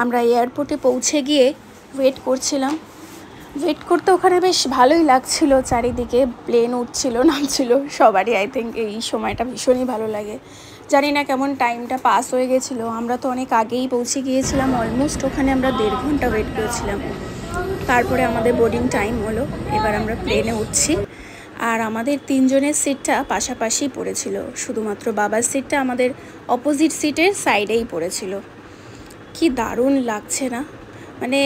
আমরা এয়ারপোর্টে পৌঁছে গিয়ে ওয়েট করছিলাম। ওয়েট করতে ওখানে বেশ ভালোই লাগছিল, চারিদিকে প্লেন উঠছিল নামছিল সবারই। আই থিঙ্ক এই সময়টা ভীষণই ভালো লাগে। জানি না কেমন টাইমটা পাস হয়ে গেছিলো। আমরা তো অনেক আগেই পৌঁছে গিয়েছিলাম, অলমোস্ট ওখানে আমরা 1.5 ঘন্টা ওয়েট করেছিলাম। তারপরে আমাদের বোর্ডিং টাইম হলো, এবার আমরা প্লেনে উঠছি। আর আমাদের 3 জনের সিটটা পাশাপাশি পড়েছিল, শুধুমাত্র বাবার সিটটা আমাদের অপোজিট সিটের সাইডেই পড়েছিল। কি দারুণ লাগছে না, মানে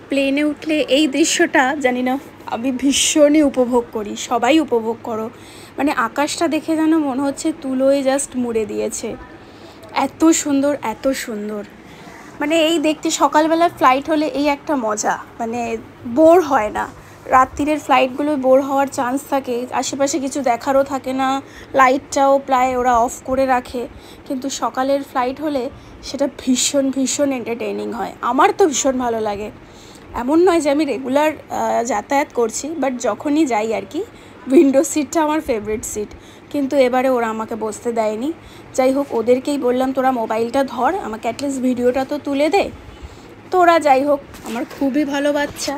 প্লেনে উঠলে এই দৃশ্যটা জানি না আমি ভীষণই উপভোগ করি, সবাই উপভোগ করো। মানে আকাশটা দেখে যেন মনে হচ্ছে তুলোয় জাস্ট মুড়ে দিয়েছে, এত সুন্দর এত সুন্দর। মানে এই দেখতে সকালবেলা ফ্লাইট হলে এই একটা মজা, মানে বোর হয় না। রাত্রিরের ফ্লাইটগুলো বোর হওয়ার চান্স থাকে, আশেপাশে কিছু দেখারও থাকে না, লাইটটাও প্রায় ওরা অফ করে রাখে। কিন্তু সকালের ফ্লাইট হলে সেটা ভীষণ ভীষণ এন্টারটেইনিং হয়। আমার তো ভীষণ ভালো লাগে। এমন নয় যে আমি রেগুলার যাতায়াত করছি, বাট যখনই যাই আর কি, উইন্ডো সিটটা আমার ফেভারিট সিট। কিন্তু এবারে ওরা আমাকে বসতে দেয়নি। যাই হোক, ওদেরকেই বললাম তোরা মোবাইলটা ধর, আমাকে অ্যাটলিস্ট ভিডিওটা তো তুলে দে। তো ওরা যাই হোক, আমার খুবই ভালো বাচ্চা,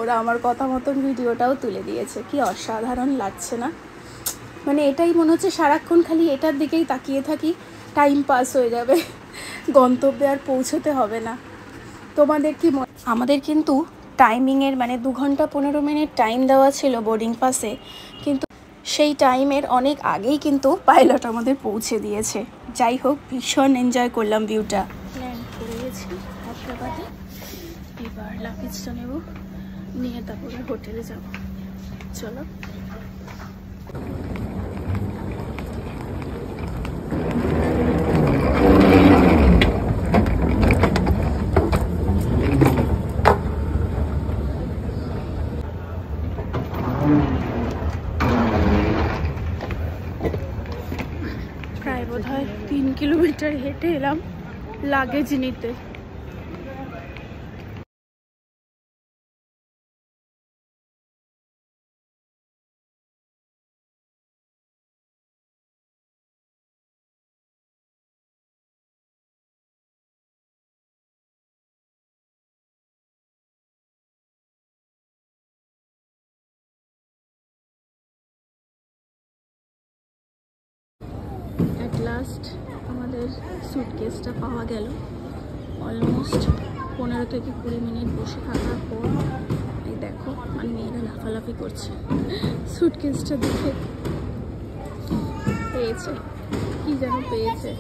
ওরা আমার কথা মতন ভিডিওটাও তুলে দিয়েছে। কি অসাধারণ লাগছে না? মানে এটাই মনে হচ্ছে সারাক্ষণ খালি এটার দিকেই তাকিয়ে থাকি, টাইম পাস হয়ে যাবে, গন্তব্যে আর পৌঁছতে হবে না। তোমাদের কি? আমাদের কিন্তু টাইমিংয়ের মানে 2 ঘন্টা 15 মিনিট টাইম দেওয়া ছিল বোর্ডিং পাসে, কিন্তু সেই টাইমের অনেক আগেই কিন্তু পাইলট আমাদের পৌঁছে দিয়েছে। যাই হোক, ভীষণ এনজয় করলাম ভিউটা। ল্যান্ড করে গেছি হায়দ্রাবাদে, এবার লাগেজটা নেব, নিয়ে তারপরে হোটেলে যাব। চলো। প্রায় বোধহয় 3 কিলোমিটার হেঁটে এলাম লাগেজ নিতে। অ্যাট লাস্ট আমাদের সুটকেসটা পাওয়া গেল। অলমোস্ট 15 থেকে 20 মিনিট বসে থাকার পর এই দেখো আর মেয়েরা লাফালাফি করছে সুটকেসটা দেখে। পেয়েছে, কি যেন পেয়েছে।